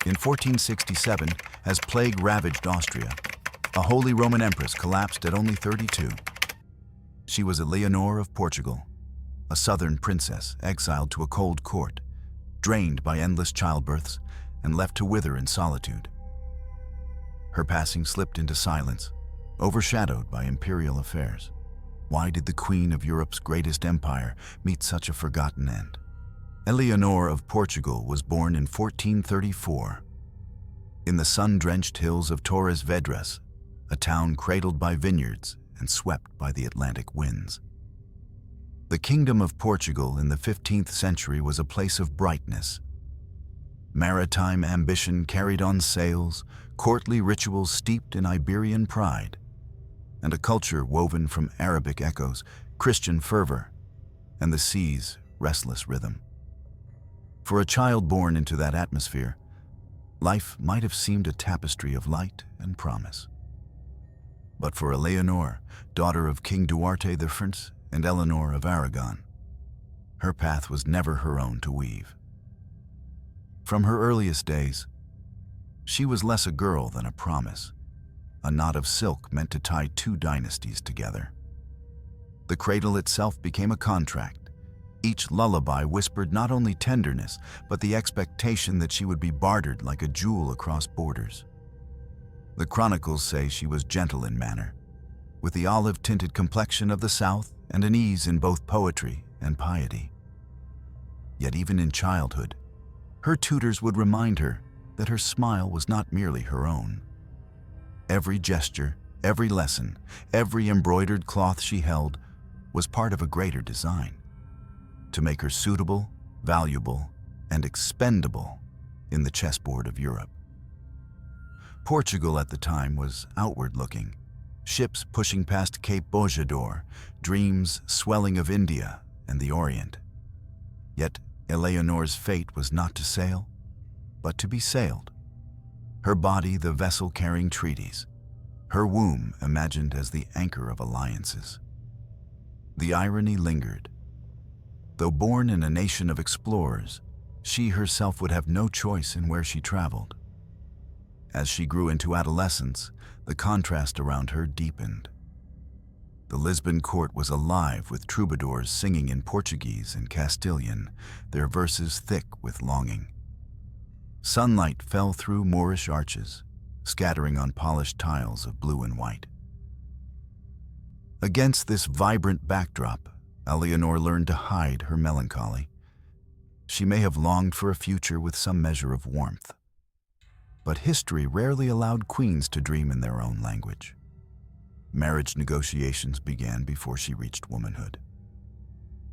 In 1467, as plague ravaged Austria, a Holy Roman Empress collapsed at only 32. She was Eleonore of Portugal, a southern princess exiled to a cold court, drained by endless childbirths and left to wither in solitude. Her passing slipped into silence, overshadowed by imperial affairs. Why did the queen of Europe's greatest empire meet such a forgotten end? Eleonore of Portugal was born in 1434. In the sun-drenched hills of Torres Vedras, a town cradled by vineyards and swept by the Atlantic winds. The Kingdom of Portugal in the 15th century was a place of brightness. Maritime ambition carried on sails, courtly rituals steeped in Iberian pride, and a culture woven from Arabic echoes, Christian fervor, and the sea's restless rhythm. For a child born into that atmosphere, life might have seemed a tapestry of light and promise. But for Eleonore, daughter of King Duarte I and Eleanor of Aragon, her path was never her own to weave. From her earliest days, she was less a girl than a promise, a knot of silk meant to tie two dynasties together. The cradle itself became a contract. Each lullaby whispered not only tenderness, but the expectation that she would be bartered like a jewel across borders. The chronicles say she was gentle in manner, with the olive-tinted complexion of the South and an ease in both poetry and piety. Yet even in childhood, her tutors would remind her that her smile was not merely her own. Every gesture, every lesson, every embroidered cloth she held was part of a greater design, to make her suitable, valuable, and expendable in the chessboard of Europe. Portugal at the time was outward-looking, ships pushing past Cape Bojador, dreams swelling of India and the Orient. Yet Eleonore's fate was not to sail, but to be sailed. Her body the vessel carrying treaties, her womb imagined as the anchor of alliances. The irony lingered. Though born in a nation of explorers, she herself would have no choice in where she traveled. As she grew into adolescence, the contrast around her deepened. The Lisbon court was alive with troubadours singing in Portuguese and Castilian, their verses thick with longing. Sunlight fell through Moorish arches, scattering on polished tiles of blue and white. Against this vibrant backdrop, Eleonore learned to hide her melancholy. She may have longed for a future with some measure of warmth, but history rarely allowed queens to dream in their own language. Marriage negotiations began before she reached womanhood.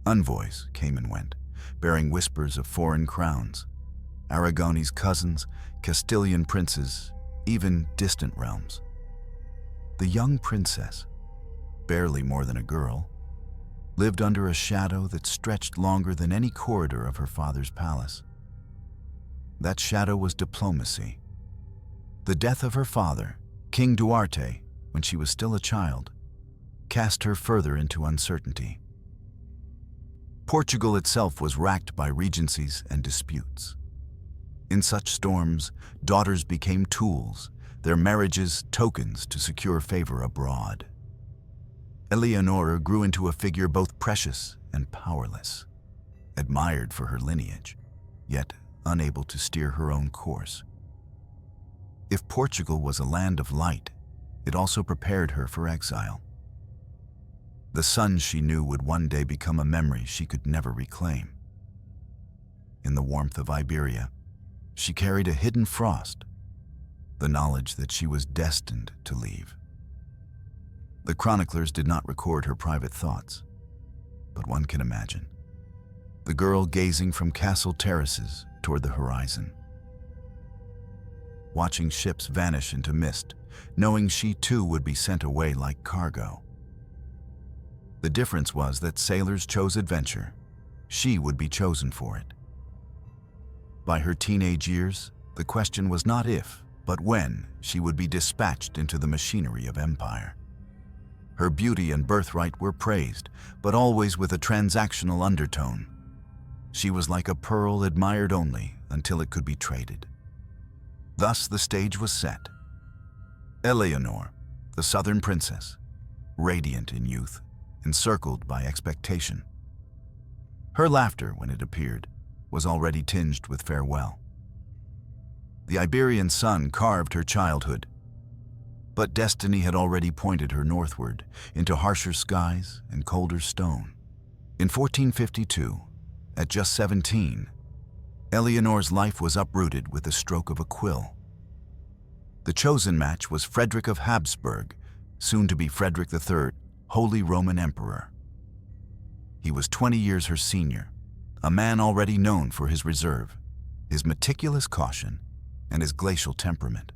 Envoys came and went, bearing whispers of foreign crowns, Aragonese cousins, Castilian princes, even distant realms. The young princess, barely more than a girl, lived under a shadow that stretched longer than any corridor of her father's palace. That shadow was diplomacy. The death of her father, King Duarte, when she was still a child, cast her further into uncertainty. Portugal itself was racked by regencies and disputes. In such storms, daughters became tools, their marriages tokens to secure favor abroad. Eleonore grew into a figure both precious and powerless, admired for her lineage, yet unable to steer her own course. If Portugal was a land of light, it also prepared her for exile. The sun she knew would one day become a memory she could never reclaim. In the warmth of Iberia, she carried a hidden frost, the knowledge that she was destined to leave. The chroniclers did not record her private thoughts, but one can imagine. The girl gazing from castle terraces toward the horizon, watching ships vanish into mist, knowing she too would be sent away like cargo. The difference was that sailors chose adventure. She would be chosen for it. By her teenage years, the question was not if, but when she would be dispatched into the machinery of empire. Her beauty and birthright were praised, but always with a transactional undertone. She was like a pearl admired only until it could be traded. Thus the stage was set. Eleonore, the southern princess, radiant in youth, encircled by expectation. Her laughter, when it appeared, was already tinged with farewell. The Iberian sun carved her childhood, but destiny had already pointed her northward into harsher skies and colder stone. In 1452, at just 17, Eleonore's life was uprooted with the stroke of a quill. The chosen match was Frederick of Habsburg, soon to be Frederick III, Holy Roman Emperor. He was 20 years her senior, a man already known for his reserve, his meticulous caution, and his glacial temperament.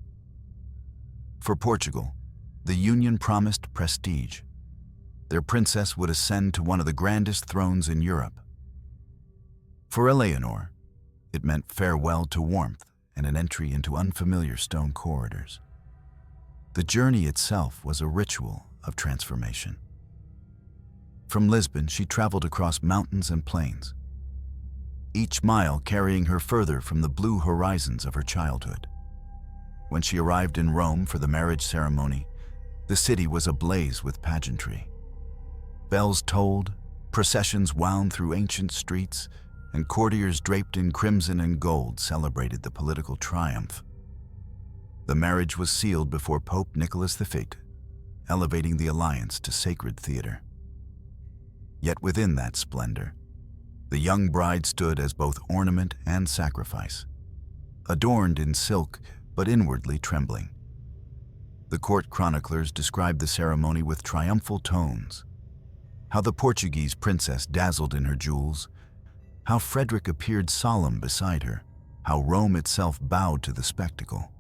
For Portugal, the union promised prestige. Their princess would ascend to one of the grandest thrones in Europe. For Eleonore, it meant farewell to warmth and an entry into unfamiliar stone corridors. The journey itself was a ritual of transformation. From Lisbon, she traveled across mountains and plains, each mile carrying her further from the blue horizons of her childhood. When she arrived in Rome for the marriage ceremony, the city was ablaze with pageantry. Bells tolled, processions wound through ancient streets, and courtiers draped in crimson and gold celebrated the political triumph. The marriage was sealed before Pope Nicholas V, elevating the alliance to sacred theater. Yet within that splendor, the young bride stood as both ornament and sacrifice, adorned in silk but inwardly trembling. The court chroniclers described the ceremony with triumphal tones, how the Portuguese princess dazzled in her jewels, how Frederick appeared solemn beside her, how Rome itself bowed to the spectacle.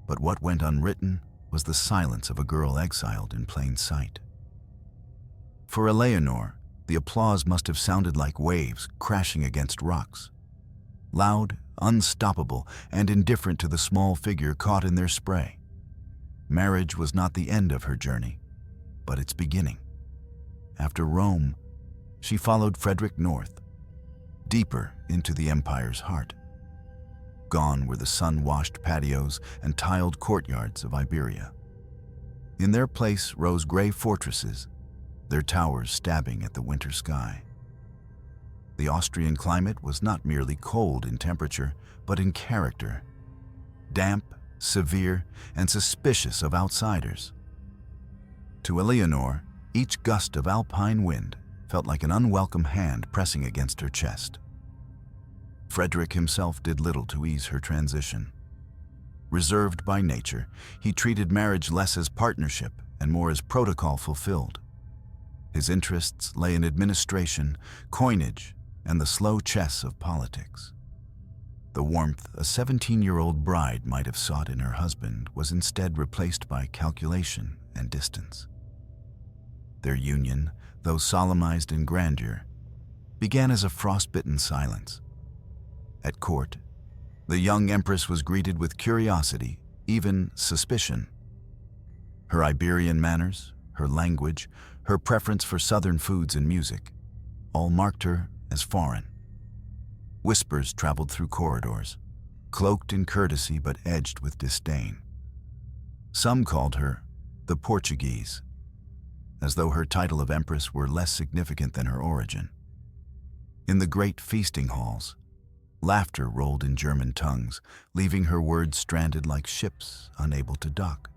But what went unwritten was the silence of a girl exiled in plain sight. For Eleonore, the applause must have sounded like waves crashing against rocks, loud, unstoppable, and indifferent to the small figure caught in their spray. Marriage was not the end of her journey, but its beginning. After Rome, she followed Frederick north, deeper into the empire's heart. Gone were the sun-washed patios and tiled courtyards of Iberia. In their place rose gray fortresses, their towers stabbing at the winter sky. The Austrian climate was not merely cold in temperature, but in character. Damp, severe, and suspicious of outsiders. To Eleonore, each gust of alpine wind felt like an unwelcome hand pressing against her chest. Frederick himself did little to ease her transition. Reserved by nature, he treated marriage less as partnership and more as protocol fulfilled. His interests lay in administration, coinage, and the slow chess of politics. The warmth a 17-year-old bride might have sought in her husband was instead replaced by calculation and distance. Their union, though solemnized in grandeur, began as a frostbitten silence. At court, the young empress was greeted with curiosity, even suspicion. Her Iberian manners, her language, her preference for southern foods and music, all marked her as foreign. Whispers traveled through corridors, cloaked in courtesy but edged with disdain. Some called her the Portuguese, as though her title of empress were less significant than her origin. In the great feasting halls, laughter rolled in German tongues, leaving her words stranded like ships unable to dock.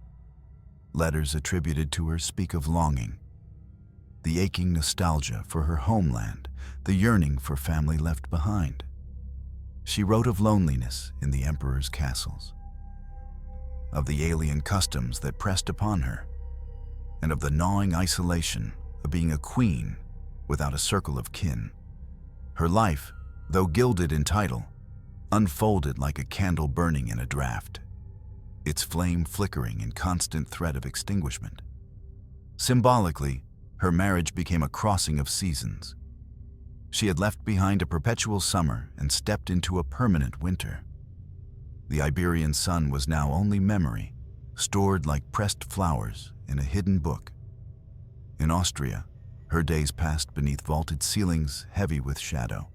Letters attributed to her speak of longing, the aching nostalgia for her homeland, the yearning for family left behind. She wrote of loneliness in the emperor's castles, of the alien customs that pressed upon her, and of the gnawing isolation of being a queen without a circle of kin. Her life, though gilded in title, unfolded like a candle burning in a draught, its flame flickering in constant threat of extinguishment. Symbolically, her marriage became a crossing of seasons. She had left behind a perpetual summer and stepped into a permanent winter. The Iberian sun was now only memory, stored like pressed flowers in a hidden book. In Austria, her days passed beneath vaulted ceilings heavy with shadow,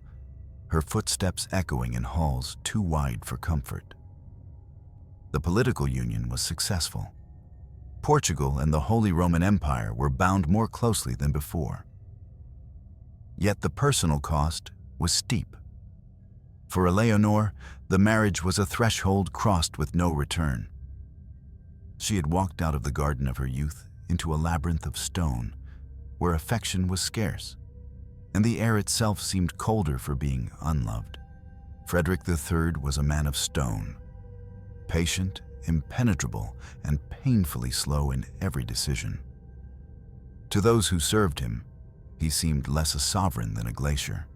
her footsteps echoing in halls too wide for comfort. The political union was successful. Portugal and the Holy Roman Empire were bound more closely than before. Yet the personal cost was steep. For Eleonore, the marriage was a threshold crossed with no return. She had walked out of the garden of her youth into a labyrinth of stone, where affection was scarce, and the air itself seemed colder for being unloved. Frederick III was a man of stone, patient, impenetrable, and painfully slow in every decision. To those who served him, he seemed less a sovereign than a glacier,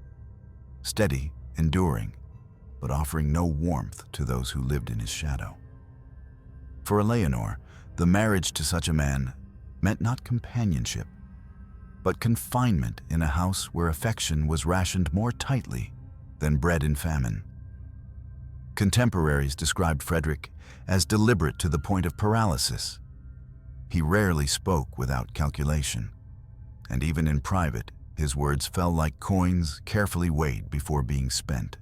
steady, enduring, but offering no warmth to those who lived in his shadow. For Eleonore, the marriage to such a man meant not companionship, but confinement in a house where affection was rationed more tightly than bread in famine. Contemporaries described Frederick as deliberate to the point of paralysis. He rarely spoke without calculation, and even in private, his words fell like coins carefully weighed before being spent.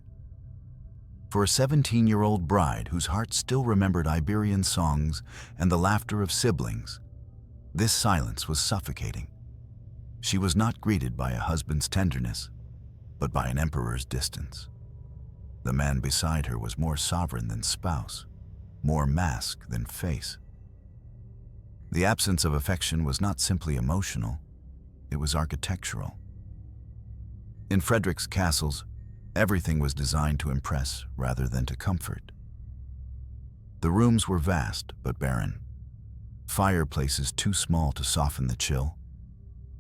For a 17-year-old bride whose heart still remembered Iberian songs and the laughter of siblings, this silence was suffocating. She was not greeted by a husband's tenderness, but by an emperor's distance. The man beside her was more sovereign than spouse, more mask than face. The absence of affection was not simply emotional, it was architectural. In Frederick's castles, everything was designed to impress rather than to comfort. The rooms were vast but barren, fireplaces too small to soften the chill,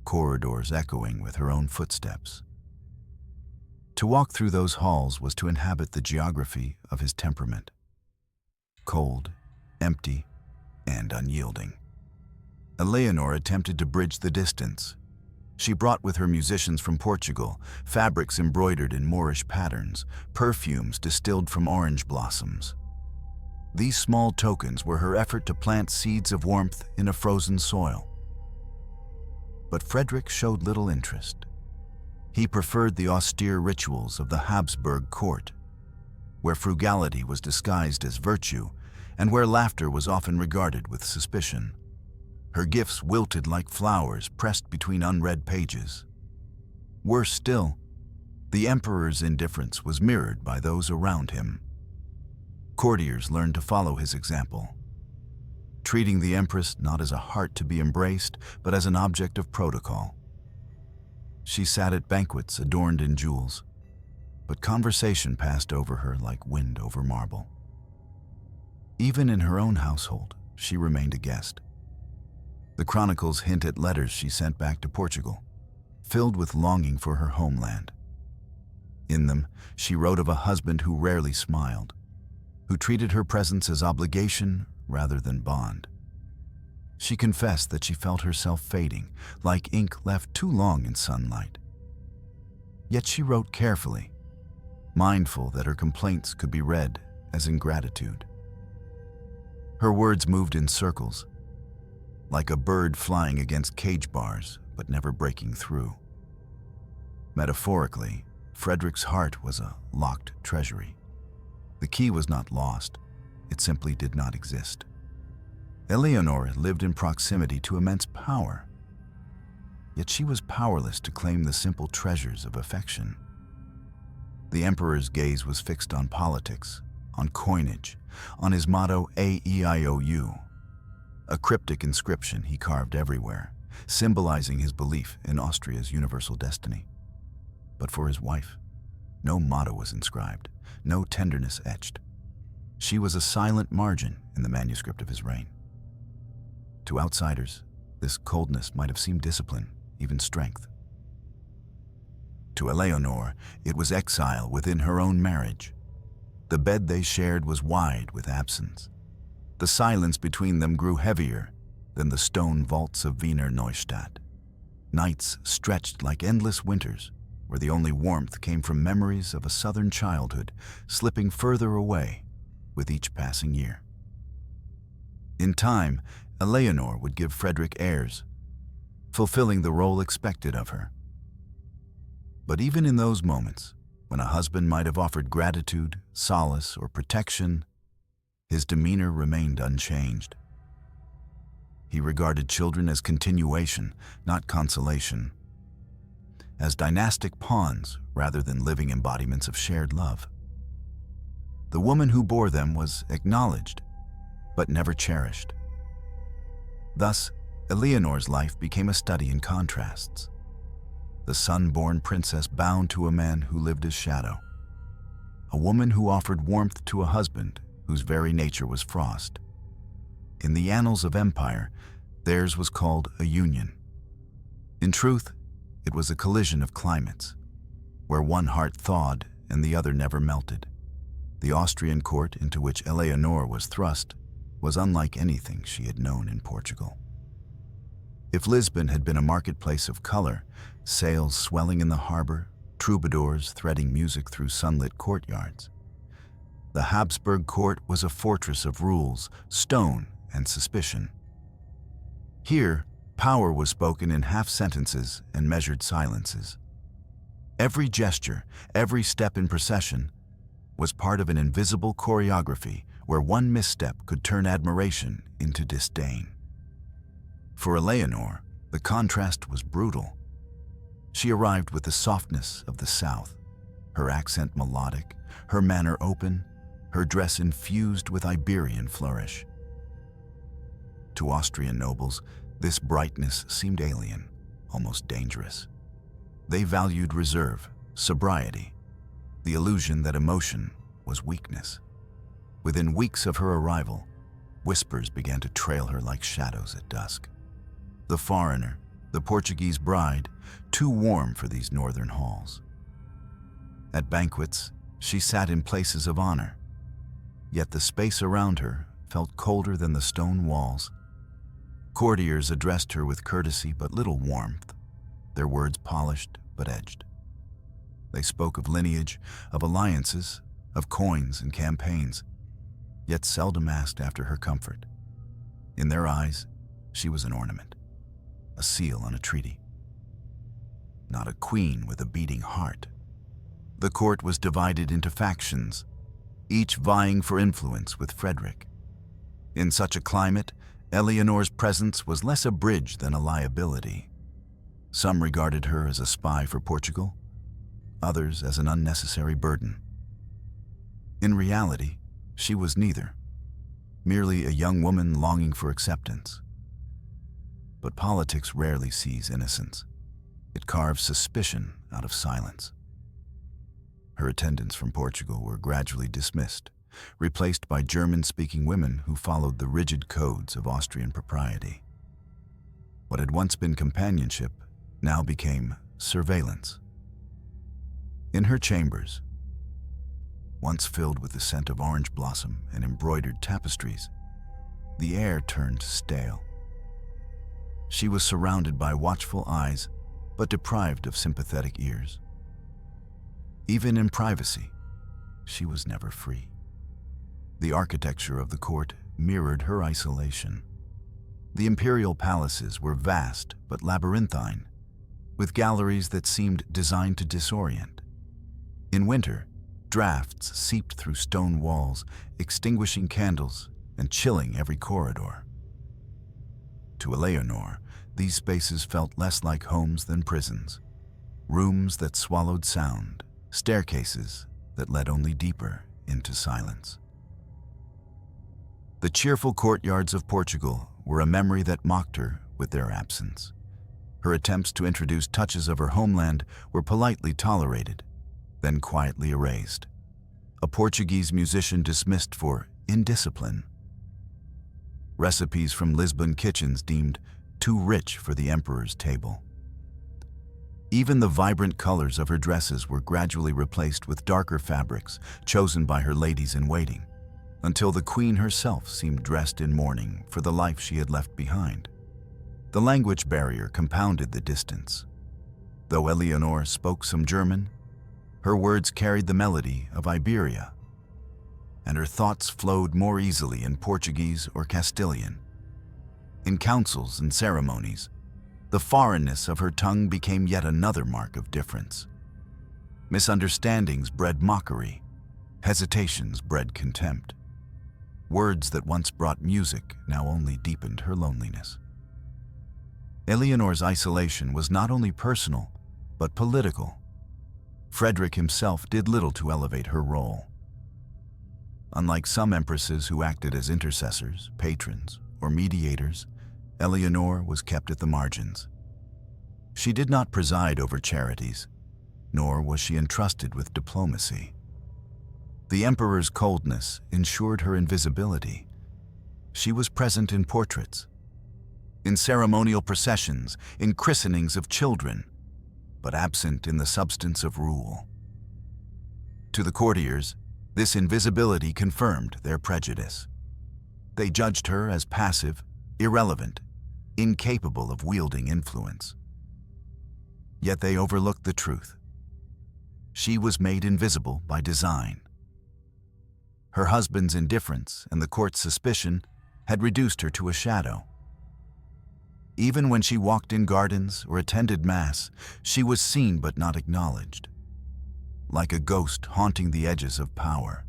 corridors echoing with her own footsteps. To walk through those halls was to inhabit the geography of his temperament. Cold, empty, and unyielding. Eleonore attempted to bridge the distance. She brought with her musicians from Portugal, fabrics embroidered in Moorish patterns, perfumes distilled from orange blossoms. These small tokens were her effort to plant seeds of warmth in a frozen soil. But Frederick showed little interest. He preferred the austere rituals of the Habsburg court, where frugality was disguised as virtue and where laughter was often regarded with suspicion. Her gifts wilted like flowers pressed between unread pages. Worse still, the emperor's indifference was mirrored by those around him. Courtiers learned to follow his example, treating the empress not as a heart to be embraced, but as an object of protocol. She sat at banquets adorned in jewels, but conversation passed over her like wind over marble. Even in her own household, she remained a guest. The chronicles hint at letters she sent back to Portugal, filled with longing for her homeland. In them, she wrote of a husband who rarely smiled, who treated her presence as obligation rather than bond. She confessed that she felt herself fading, like ink left too long in sunlight. Yet she wrote carefully, mindful that her complaints could be read as ingratitude. Her words moved in circles, like a bird flying against cage bars but never breaking through. Metaphorically, Frederick's heart was a locked treasury. The key was not lost, it simply did not exist. Eleonore lived in proximity to immense power, yet she was powerless to claim the simple treasures of affection. The emperor's gaze was fixed on politics, on coinage, on his motto A-E-I-O-U, a cryptic inscription he carved everywhere, symbolizing his belief in Austria's universal destiny. But for his wife, no motto was inscribed, no tenderness etched. She was a silent margin in the manuscript of his reign. To outsiders, this coldness might have seemed discipline, even strength. To Eleonore, it was exile within her own marriage. The bed they shared was wide with absence. The silence between them grew heavier than the stone vaults of Wiener Neustadt. Nights stretched like endless winters, where the only warmth came from memories of a southern childhood slipping further away with each passing year. In time, Eleonore would give Frederick heirs, fulfilling the role expected of her. But even in those moments, when a husband might have offered gratitude, solace, or protection, His demeanor remained unchanged. He regarded children as continuation, not consolation, as dynastic pawns rather than living embodiments of shared love. The woman who bore them was acknowledged, but never cherished. Thus, Eleanor's life became a study in contrasts. The sun-born princess bound to a man who lived as shadow. A woman who offered warmth to a husband whose very nature was frost. In the annals of empire, theirs was called a union. In truth, it was a collision of climates, where one heart thawed and the other never melted. The Austrian court into which Eleonore was thrust was unlike anything she had known in Portugal. If Lisbon had been a marketplace of color, sails swelling in the harbor, troubadours threading music through sunlit courtyards, the Habsburg court was a fortress of rules, stone, and suspicion. Here, power was spoken in half-sentences and measured silences. Every gesture, every step in procession, was part of an invisible choreography where one misstep could turn admiration into disdain. For Eleonore, the contrast was brutal. She arrived with the softness of the South, her accent melodic, her manner open, her dress infused with Iberian flourish. To Austrian nobles, this brightness seemed alien, almost dangerous. They valued reserve, sobriety, the illusion that emotion was weakness. Within weeks of her arrival, whispers began to trail her like shadows at dusk. The foreigner, the Portuguese bride, too warm for these northern halls. At banquets, she sat in places of honor, yet the space around her felt colder than the stone walls. Courtiers addressed her with courtesy but little warmth, their words polished but edged. They spoke of lineage, of alliances, of coins and campaigns, yet seldom asked after her comfort. In their eyes, she was an ornament, a seal on a treaty, not a queen with a beating heart. The court was divided into factions, each vying for influence with Frederick. In such a climate, Eleanor's presence was less a bridge than a liability. Some regarded her as a spy for Portugal, others as an unnecessary burden. In reality, she was neither, merely a young woman longing for acceptance. But politics rarely sees innocence. It carves suspicion out of silence. Her attendants from Portugal were gradually dismissed, replaced by German-speaking women who followed the rigid codes of Austrian propriety. What had once been companionship now became surveillance. In her chambers, once filled with the scent of orange blossom and embroidered tapestries, the air turned stale. She was surrounded by watchful eyes, but deprived of sympathetic ears. Even in privacy, she was never free. The architecture of the court mirrored her isolation. The imperial palaces were vast but labyrinthine, with galleries that seemed designed to disorient. In winter, drafts seeped through stone walls, extinguishing candles and chilling every corridor. To Eleonore, these spaces felt less like homes than prisons, rooms that swallowed sound, staircases that led only deeper into silence. The cheerful courtyards of Portugal were a memory that mocked her with their absence. Her attempts to introduce touches of her homeland were politely tolerated, then quietly erased. A Portuguese musician dismissed for indiscipline. Recipes from Lisbon kitchens deemed too rich for the emperor's table. Even the vibrant colors of her dresses were gradually replaced with darker fabrics chosen by her ladies-in-waiting, until the queen herself seemed dressed in mourning for the life she had left behind. The language barrier compounded the distance. Though Eleonore spoke some German, her words carried the melody of Iberia, and her thoughts flowed more easily in Portuguese or Castilian. In councils and ceremonies, the foreignness of her tongue became yet another mark of difference. Misunderstandings bred mockery, hesitations bred contempt. Words that once brought music now only deepened her loneliness. Eleanor's isolation was not only personal, but political. Frederick himself did little to elevate her role. Unlike some empresses who acted as intercessors, patrons, or mediators, Eleonore was kept at the margins. She did not preside over charities, nor was she entrusted with diplomacy. The emperor's coldness ensured her invisibility. She was present in portraits, in ceremonial processions, in christenings of children, but absent in the substance of rule. To the courtiers, this invisibility confirmed their prejudice. They judged her as passive, irrelevant, incapable of wielding influence. Yet they overlooked the truth. She was made invisible by design. Her husband's indifference and the court's suspicion had reduced her to a shadow. Even when she walked in gardens or attended Mass, she was seen but not acknowledged, like a ghost haunting the edges of power.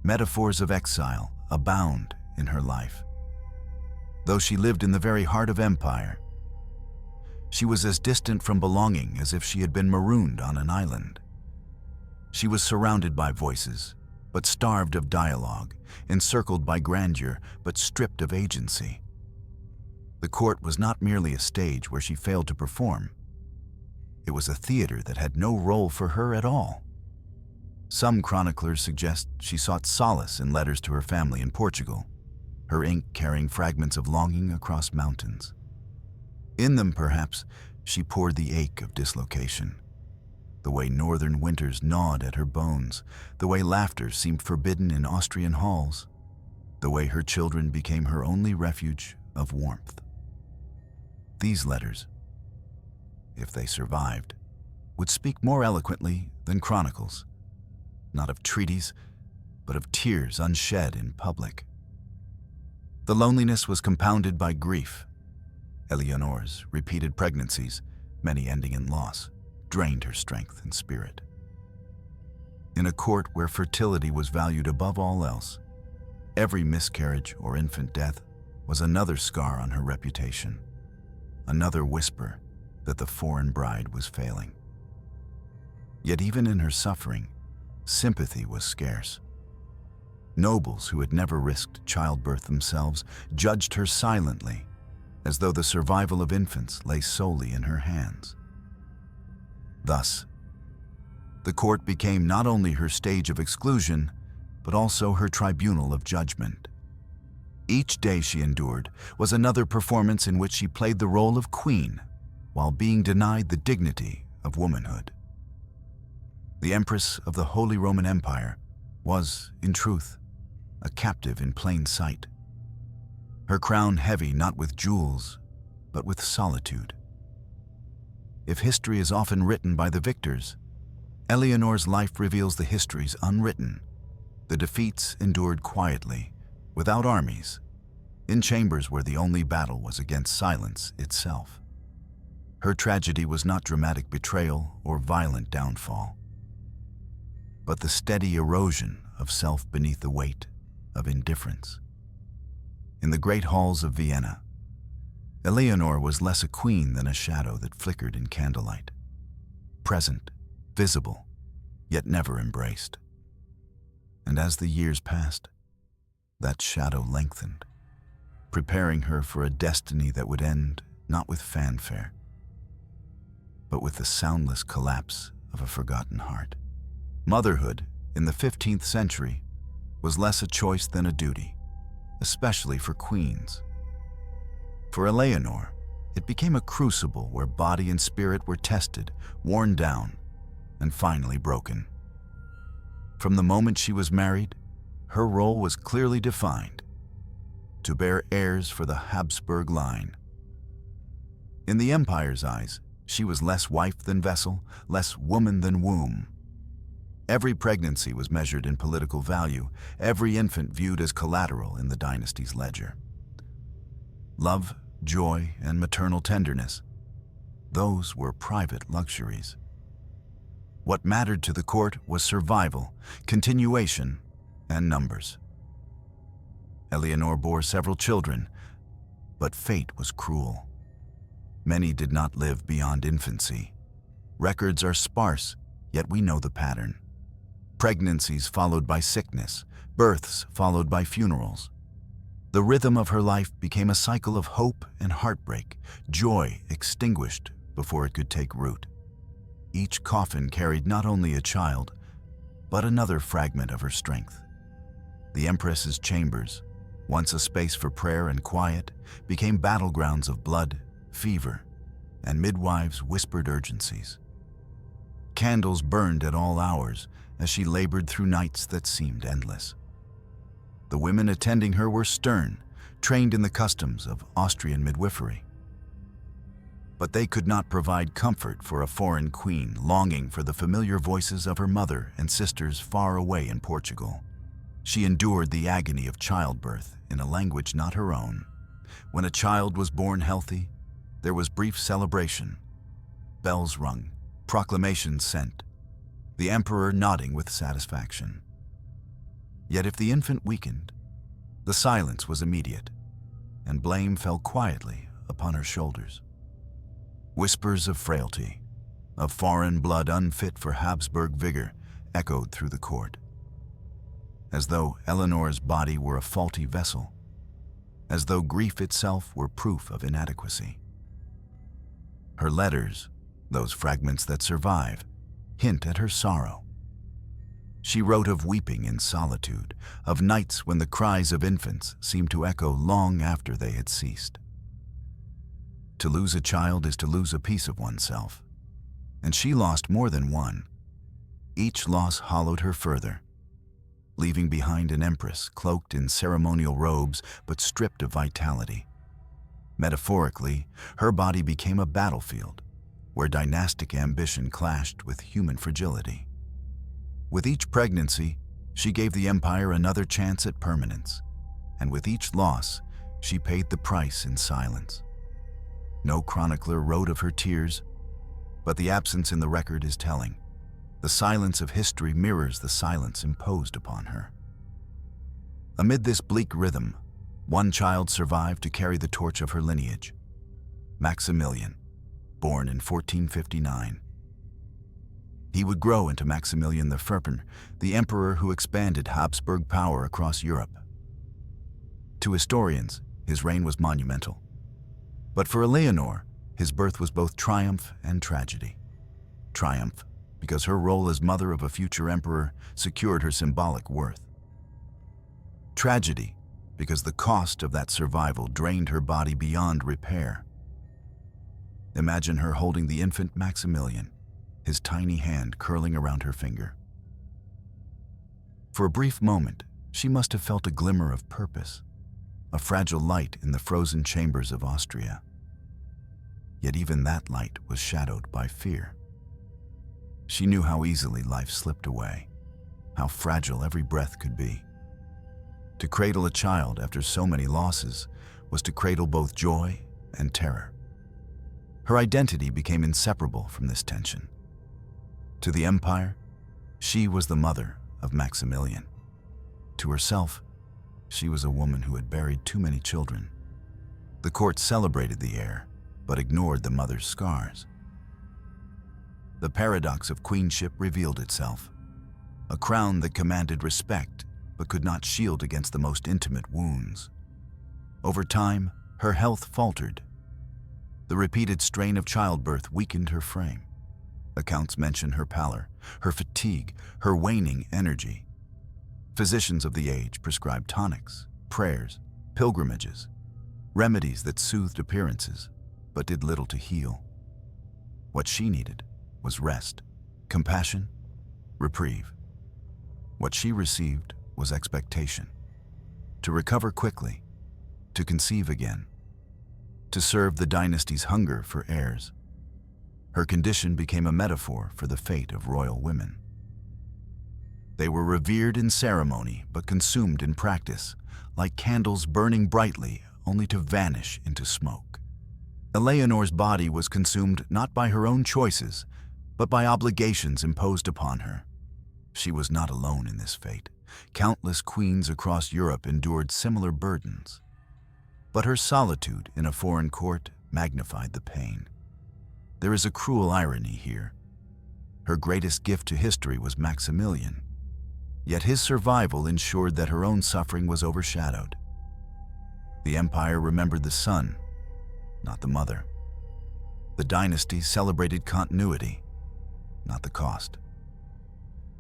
Metaphors of exile abound in her life. Though she lived in the very heart of empire, she was as distant from belonging as if she had been marooned on an island. She was surrounded by voices, but starved of dialogue, encircled by grandeur, but stripped of agency. The court was not merely a stage where she failed to perform. It was a theater that had no role for her at all. Some chroniclers suggest she sought solace in letters to her family in Portugal, her ink carrying fragments of longing across mountains. In them, perhaps, she poured the ache of dislocation, the way northern winters gnawed at her bones, the way laughter seemed forbidden in Austrian halls, the way her children became her only refuge of warmth. These letters, if they survived, would speak more eloquently than chronicles, not of treaties, but of tears unshed in public. The loneliness was compounded by grief. Eleonore's repeated pregnancies, many ending in loss, drained her strength and spirit. In a court where fertility was valued above all else, every miscarriage or infant death was another scar on her reputation, another whisper that the foreign bride was failing. Yet even in her suffering, sympathy was scarce. Nobles who had never risked childbirth themselves judged her silently, as though the survival of infants lay solely in her hands. Thus, the court became not only her stage of exclusion, but also her tribunal of judgment. Each day she endured was another performance in which she played the role of queen, while being denied the dignity of womanhood. The Empress of the Holy Roman Empire was, in truth, a captive in plain sight. Her crown heavy not with jewels, but with solitude. If history is often written by the victors, Eleonore's life reveals the histories unwritten, the defeats endured quietly, without armies, in chambers where the only battle was against silence itself. Her tragedy was not dramatic betrayal or violent downfall, but the steady erosion of self beneath the weight of indifference. In the great halls of Vienna, Eleonore was less a queen than a shadow that flickered in candlelight, present, visible, yet never embraced. And as the years passed, that shadow lengthened, preparing her for a destiny that would end not with fanfare, but with the soundless collapse of a forgotten heart. Motherhood, in the 15th century, was less a choice than a duty, especially for queens. For Eleonore, it became a crucible where body and spirit were tested, worn down, and finally broken. From the moment she was married, her role was clearly defined: to bear heirs for the Habsburg line. In the empire's eyes, she was less wife than vessel, less woman than womb. Every pregnancy was measured in political value, every infant viewed as collateral in the dynasty's ledger. Love, joy, and maternal tenderness, those were private luxuries. What mattered to the court was survival, continuation, and numbers. Eleonore bore several children, but fate was cruel. Many did not live beyond infancy. Records are sparse, yet we know the pattern. Pregnancies followed by sickness, births followed by funerals. The rhythm of her life became a cycle of hope and heartbreak, joy extinguished before it could take root. Each coffin carried not only a child, but another fragment of her strength. The Empress's chambers, once a space for prayer and quiet, became battlegrounds of blood, fever, and midwives' whispered urgencies. Candles burned at all hours as she labored through nights that seemed endless. The women attending her were stern, trained in the customs of Austrian midwifery. But they could not provide comfort for a foreign queen longing for the familiar voices of her mother and sisters far away in Portugal. She endured the agony of childbirth in a language not her own. When a child was born healthy, there was brief celebration. Bells rung, proclamations sent, the emperor nodding with satisfaction. Yet if the infant weakened, the silence was immediate, and blame fell quietly upon her shoulders. Whispers of frailty, of foreign blood unfit for Habsburg vigor, echoed through the court. As though Eleanor's body were a faulty vessel, as though grief itself were proof of inadequacy. Her letters, those fragments that survive, hint at her sorrow. She wrote of weeping in solitude, of nights when the cries of infants seemed to echo long after they had ceased. To lose a child is to lose a piece of oneself, and she lost more than one. Each loss hollowed her further, leaving behind an empress cloaked in ceremonial robes but stripped of vitality. Metaphorically, her body became a battlefield where dynastic ambition clashed with human fragility. With each pregnancy, she gave the empire another chance at permanence, and with each loss, she paid the price in silence. No chronicler wrote of her tears, but the absence in the record is telling. The silence of history mirrors the silence imposed upon her. Amid this bleak rhythm, one child survived to carry the torch of her lineage: Maximilian, born in 1459. He would grow into Maximilian I, the emperor who expanded Habsburg power across Europe. To historians, his reign was monumental. But for Eleonore, his birth was both triumph and tragedy. Triumph, because her role as mother of a future emperor secured her symbolic worth. Tragedy, because the cost of that survival drained her body beyond repair. Imagine her holding the infant Maximilian, his tiny hand curling around her finger. For a brief moment, she must have felt a glimmer of purpose, a fragile light in the frozen chambers of Austria. Yet even that light was shadowed by fear. She knew how easily life slipped away, how fragile every breath could be. To cradle a child after so many losses was to cradle both joy and terror. Her identity became inseparable from this tension. To the empire, she was the mother of Maximilian. To herself, she was a woman who had buried too many children. The court celebrated the heir, but ignored the mother's scars. The paradox of queenship revealed itself. A crown that commanded respect, but could not shield against the most intimate wounds. Over time, her health faltered. The repeated strain of childbirth weakened her frame. Accounts mention her pallor, her fatigue, her waning energy. Physicians of the age prescribed tonics, prayers, pilgrimages, remedies that soothed appearances, but did little to heal. What she needed was rest, compassion, reprieve. What she received was expectation. To recover quickly, to conceive again, to serve the dynasty's hunger for heirs. Her condition became a metaphor for the fate of royal women. They were revered in ceremony but consumed in practice, like candles burning brightly only to vanish into smoke. Eleonore's body was consumed not by her own choices, but by obligations imposed upon her. She was not alone in this fate. Countless queens across Europe endured similar burdens. But her solitude in a foreign court magnified the pain. There is a cruel irony here. Her greatest gift to history was Maximilian, yet his survival ensured that her own suffering was overshadowed. The empire remembered the son, not the mother. The dynasty celebrated continuity, not the cost.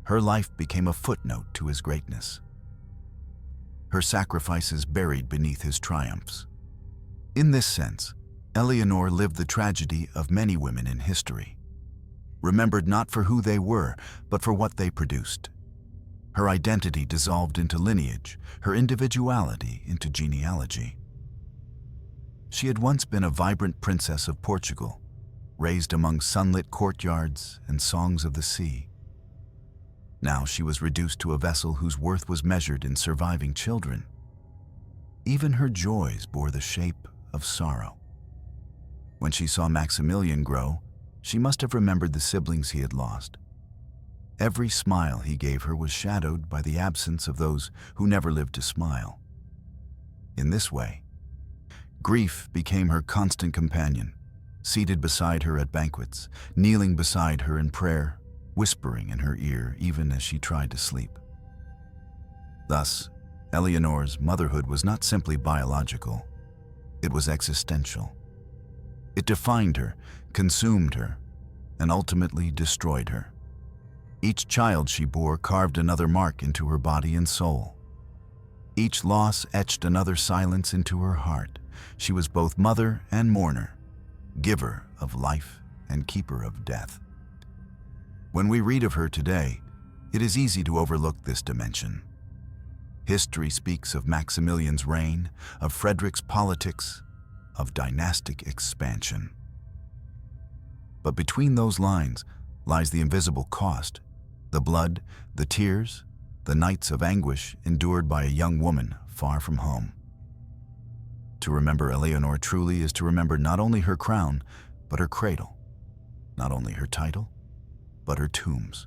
Her life became a footnote to his greatness. Her sacrifices buried beneath his triumphs. In this sense, Eleonore lived the tragedy of many women in history, remembered not for who they were, but for what they produced. Her identity dissolved into lineage, her individuality into genealogy. She had once been a vibrant princess of Portugal, raised among sunlit courtyards and songs of the sea. Now she was reduced to a vessel whose worth was measured in surviving children. Even her joys bore the shape of sorrow. When she saw Maximilian grow, she must have remembered the siblings he had lost. Every smile he gave her was shadowed by the absence of those who never lived to smile. In this way, grief became her constant companion, seated beside her at banquets, kneeling beside her in prayer, whispering in her ear even as she tried to sleep. Thus, Eleonore's motherhood was not simply biological, it was existential. It defined her, consumed her, and ultimately destroyed her. Each child she bore carved another mark into her body and soul. Each loss etched another silence into her heart. She was both mother and mourner, giver of life and keeper of death. When we read of her today, it is easy to overlook this dimension. History speaks of Maximilian's reign, of Frederick's politics, of dynastic expansion. But between those lines lies the invisible cost, the blood, the tears, the nights of anguish endured by a young woman far from home. To remember Eleonore truly is to remember not only her crown, but her cradle, not only her title, but her tombs.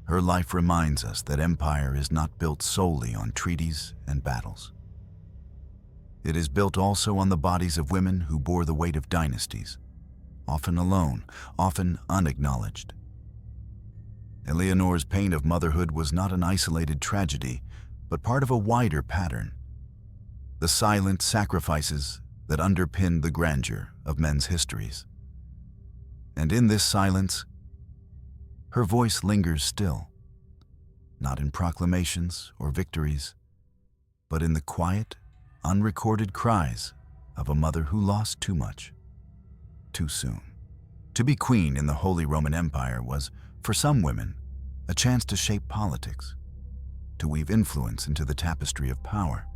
Her life reminds us that empire is not built solely on treaties and battles. It is built also on the bodies of women who bore the weight of dynasties, often alone, often unacknowledged. Eleonore's pain of motherhood was not an isolated tragedy, but part of a wider pattern. The silent sacrifices that underpinned the grandeur of men's histories. And in this silence, her voice lingers still, not in proclamations or victories, but in the quiet, unrecorded cries of a mother who lost too much, too soon. To be queen in the Holy Roman Empire was, for some women, a chance to shape politics, to weave influence into the tapestry of power.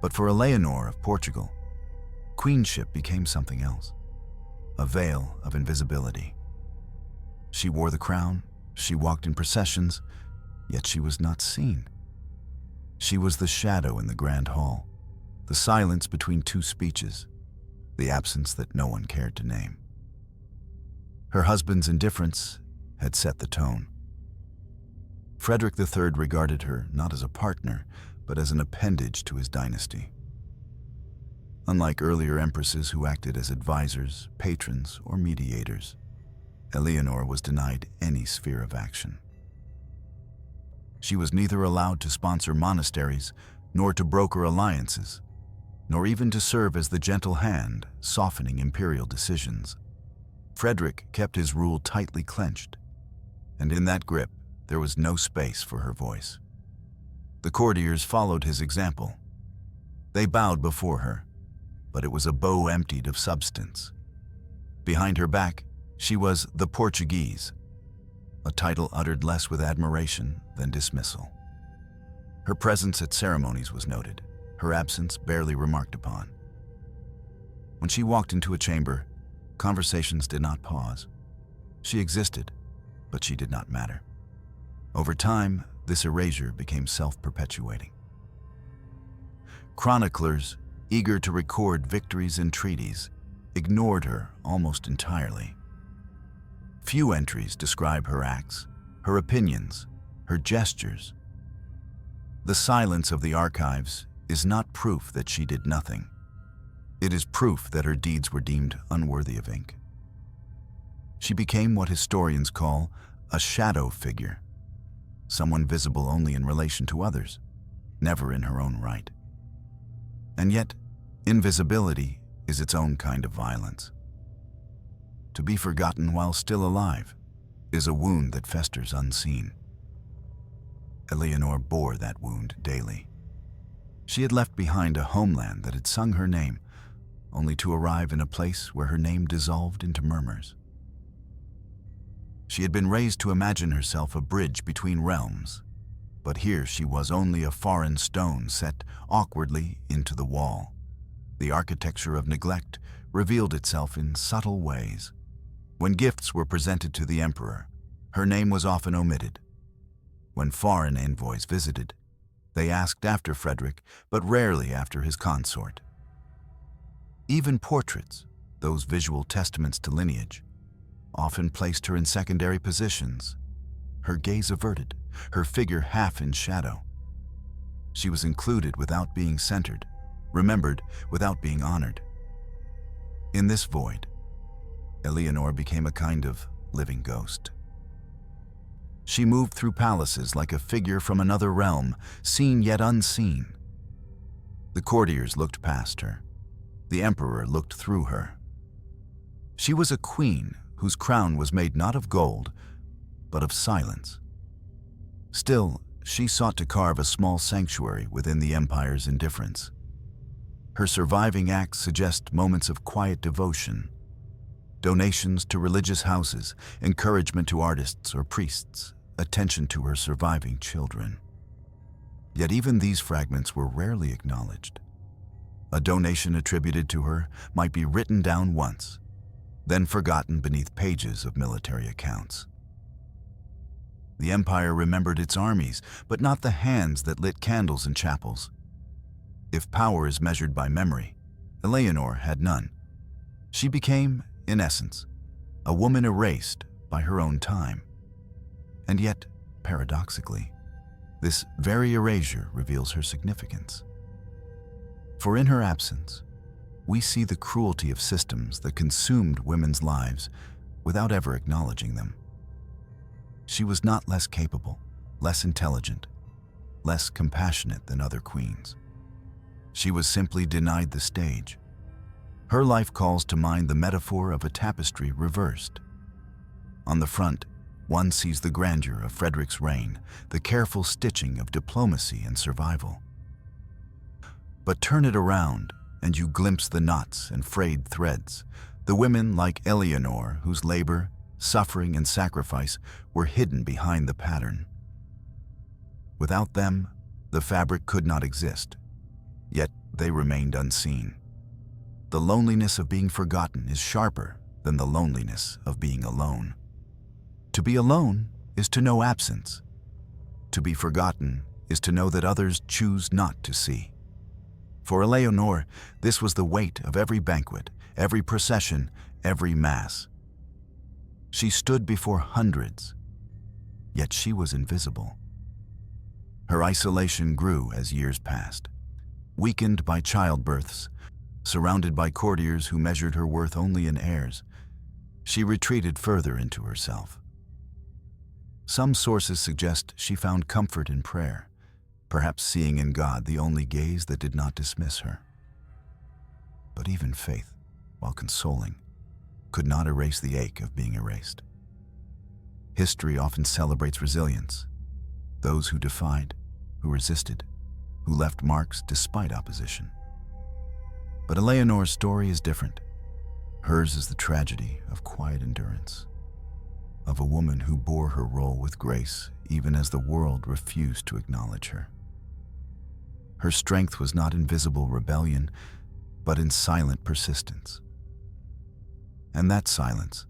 But for Eleonore of Portugal, queenship became something else, a veil of invisibility. She wore the crown, she walked in processions, yet she was not seen. She was the shadow in the grand hall, the silence between two speeches, the absence that no one cared to name. Her husband's indifference had set the tone. Frederick III regarded her not as a partner, but as an appendage to his dynasty. Unlike earlier empresses who acted as advisors, patrons, or mediators, Eleonore was denied any sphere of action. She was neither allowed to sponsor monasteries, nor to broker alliances, nor even to serve as the gentle hand softening imperial decisions. Frederick kept his rule tightly clenched, and in that grip there was no space for her voice. The courtiers followed his example. They bowed before her, but it was a bow emptied of substance. Behind her back, she was the Portuguese, a title uttered less with admiration than dismissal. Her presence at ceremonies was noted, her absence barely remarked upon. When she walked into a chamber, conversations did not pause. She existed, but she did not matter. Over time, this erasure became self-perpetuating. Chroniclers, eager to record victories and treaties, ignored her almost entirely. Few entries describe her acts, her opinions, her gestures. The silence of the archives is not proof that she did nothing. It is proof that her deeds were deemed unworthy of ink. She became what historians call a shadow figure, someone visible only in relation to others, never in her own right. And yet, invisibility is its own kind of violence. To be forgotten while still alive is a wound that festers unseen. Eleonore bore that wound daily. She had left behind a homeland that had sung her name, only to arrive in a place where her name dissolved into murmurs. She had been raised to imagine herself a bridge between realms, but here she was only a foreign stone set awkwardly into the wall. The architecture of neglect revealed itself in subtle ways. When gifts were presented to the emperor, her name was often omitted. When foreign envoys visited, they asked after Frederick, but rarely after his consort. Even portraits, those visual testaments to lineage, often placed her in secondary positions, her gaze averted, her figure half in shadow. She was included without being centered, remembered without being honored. In this void, Eleonore became a kind of living ghost. She moved through palaces like a figure from another realm, seen yet unseen. The courtiers looked past her. The emperor looked through her. She was a queen whose crown was made not of gold, but of silence. Still, she sought to carve a small sanctuary within the empire's indifference. Her surviving acts suggest moments of quiet devotion, donations to religious houses, encouragement to artists or priests, attention to her surviving children. Yet even these fragments were rarely acknowledged. A donation attributed to her might be written down once, then forgotten beneath pages of military accounts. The empire remembered its armies, but not the hands that lit candles in chapels. If power is measured by memory, Eleonore had none. She became, in essence, a woman erased by her own time. And yet, paradoxically, this very erasure reveals her significance. For in her absence, we see the cruelty of systems that consumed women's lives without ever acknowledging them. She was not less capable, less intelligent, less compassionate than other queens. She was simply denied the stage. Her life calls to mind the metaphor of a tapestry reversed. On the front, one sees the grandeur of Frederick's reign, the careful stitching of diplomacy and survival. But turn it around, and you glimpse the knots and frayed threads, the women like Eleonore, whose labor, suffering, and sacrifice were hidden behind the pattern. Without them, the fabric could not exist, yet they remained unseen. The loneliness of being forgotten is sharper than the loneliness of being alone. To be alone is to know absence. To be forgotten is to know that others choose not to see. For Eleonore, this was the weight of every banquet, every procession, every mass. She stood before hundreds, yet she was invisible. Her isolation grew as years passed. Weakened by childbirths, surrounded by courtiers who measured her worth only in heirs, she retreated further into herself. Some sources suggest she found comfort in prayer, perhaps seeing in God the only gaze that did not dismiss her. But even faith, while consoling, could not erase the ache of being erased. History often celebrates resilience, those who defied, who resisted, who left marks despite opposition. But Eleonore's story is different. Hers is the tragedy of quiet endurance, of a woman who bore her role with grace even as the world refused to acknowledge her. Her strength was not in visible rebellion, but in silent persistence. And that silence,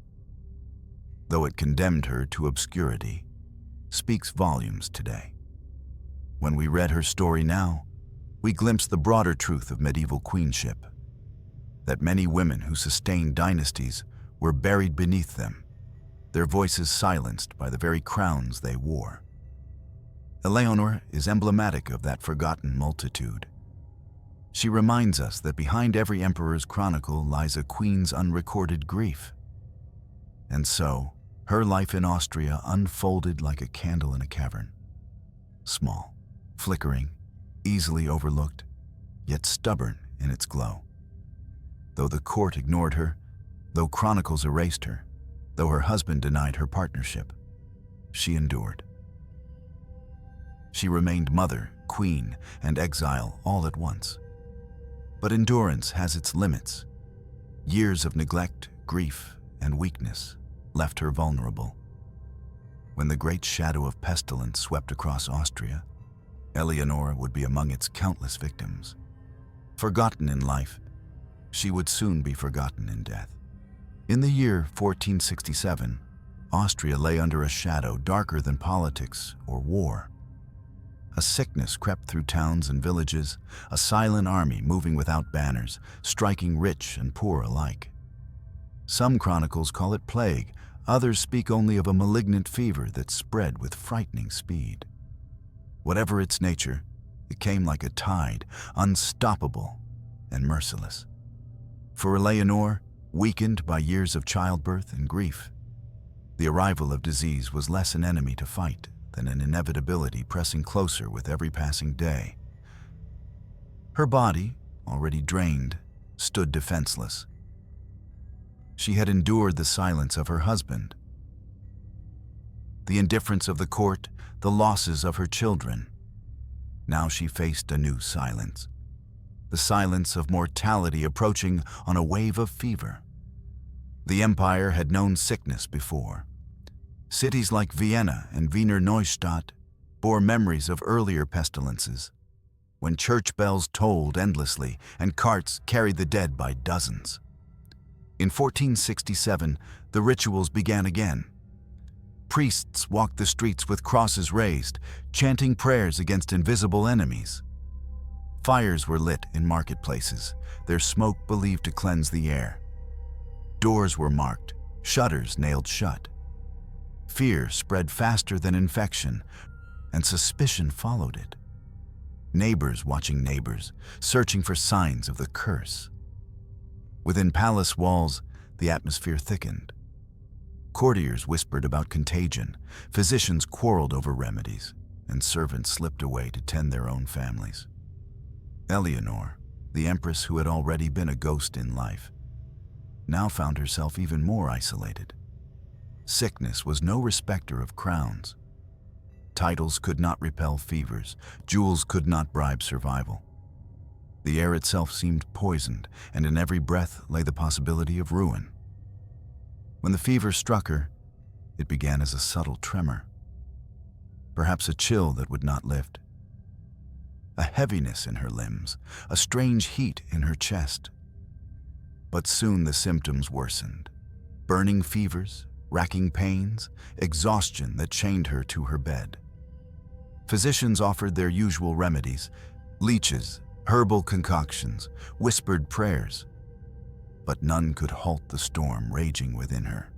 though it condemned her to obscurity, speaks volumes today. When we read her story now, we glimpse the broader truth of medieval queenship, that many women who sustained dynasties were buried beneath them, their voices silenced by the very crowns they wore. Eleonore is emblematic of that forgotten multitude. She reminds us that behind every emperor's chronicle lies a queen's unrecorded grief. And so, her life in Austria unfolded like a candle in a cavern. Small, flickering, easily overlooked, yet stubborn in its glow. Though the court ignored her, though chronicles erased her, though her husband denied her partnership, she endured. She remained mother, queen, and exile all at once. But endurance has its limits. Years of neglect, grief, and weakness left her vulnerable. When the great shadow of pestilence swept across Austria, Eleonore would be among its countless victims. Forgotten in life, she would soon be forgotten in death. In the year 1467, Austria lay under a shadow darker than politics or war. A sickness crept through towns and villages, a silent army moving without banners, striking rich and poor alike. Some chronicles call it plague, others speak only of a malignant fever that spread with frightening speed. Whatever its nature, it came like a tide, unstoppable and merciless. For Eleonore, weakened by years of childbirth and grief, the arrival of disease was less an enemy to fight than an inevitability pressing closer with every passing day. Her body, already drained, stood defenseless. She had endured the silence of her husband, the indifference of the court, the losses of her children. Now she faced a new silence, the silence of mortality approaching on a wave of fever. The empire had known sickness before. Cities like Vienna and Wiener Neustadt bore memories of earlier pestilences, when church bells tolled endlessly and carts carried the dead by dozens. In 1467, the rituals began again. Priests walked the streets with crosses raised, chanting prayers against invisible enemies. Fires were lit in marketplaces, their smoke believed to cleanse the air. Doors were marked, shutters nailed shut. Fear spread faster than infection, and suspicion followed it. Neighbors watching neighbors, searching for signs of the curse. Within palace walls, the atmosphere thickened. Courtiers whispered about contagion, physicians quarreled over remedies, and servants slipped away to tend their own families. Eleonore, the empress who had already been a ghost in life, now found herself even more isolated. Sickness was no respecter of crowns. Titles could not repel fevers, jewels could not bribe survival. The air itself seemed poisoned, and in every breath lay the possibility of ruin. When the fever struck her, it began as a subtle tremor. Perhaps a chill that would not lift. A heaviness in her limbs, a strange heat in her chest. But soon the symptoms worsened. Burning fevers, racking pains, exhaustion that chained her to her bed. Physicians offered their usual remedies, leeches, herbal concoctions, whispered prayers, but none could halt the storm raging within her.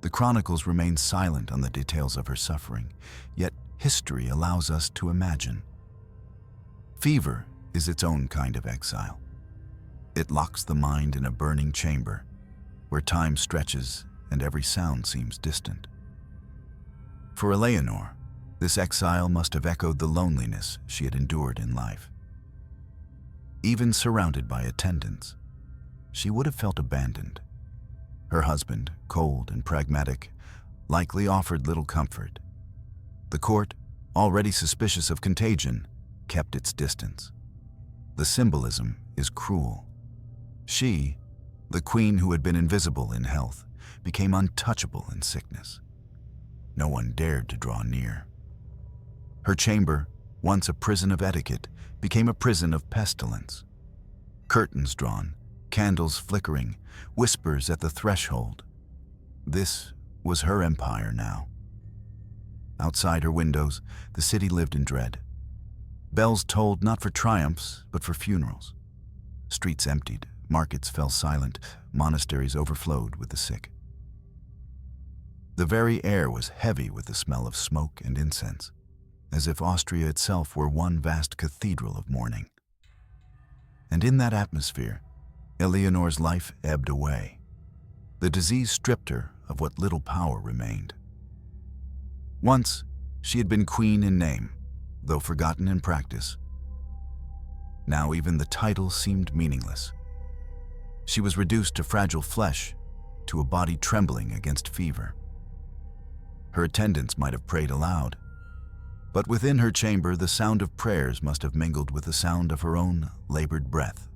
The chronicles remain silent on the details of her suffering, yet history allows us to imagine. Fever is its own kind of exile. It locks the mind in a burning chamber, where time stretches and every sound seems distant. For Eleonore, this exile must have echoed the loneliness she had endured in life. Even surrounded by attendants, she would have felt abandoned. Her husband, cold and pragmatic, likely offered little comfort. The court, already suspicious of contagion, kept its distance. The symbolism is cruel. She, the queen who had been invisible in health, became untouchable in sickness. No one dared to draw near. Her chamber, once a prison of etiquette, became a prison of pestilence. Curtains drawn, candles flickering, whispers at the threshold. This was her empire now. Outside her windows, the city lived in dread. Bells tolled not for triumphs, but for funerals. Streets emptied, markets fell silent, monasteries overflowed with the sick. The very air was heavy with the smell of smoke and incense. as if Austria itself were one vast cathedral of mourning. And in that atmosphere, Eleonore's life ebbed away. The disease stripped her of what little power remained. Once, she had been queen in name, though forgotten in practice. Now even the title seemed meaningless. She was reduced to fragile flesh, to a body trembling against fever. Her attendants might have prayed aloud, but within her chamber the sound of prayers must have mingled with the sound of her own labored breath.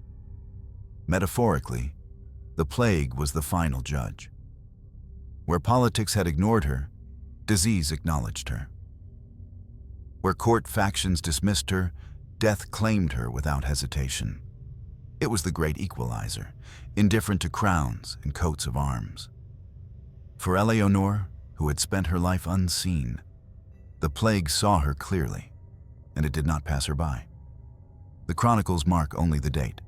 Metaphorically, the plague was the final judge. Where politics had ignored her, disease acknowledged her. Where court factions dismissed her, death claimed her without hesitation. It was the great equalizer, indifferent to crowns and coats of arms. For Eleonore, who had spent her life unseen, the plague saw her clearly, and it did not pass her by. The chronicles mark only the date,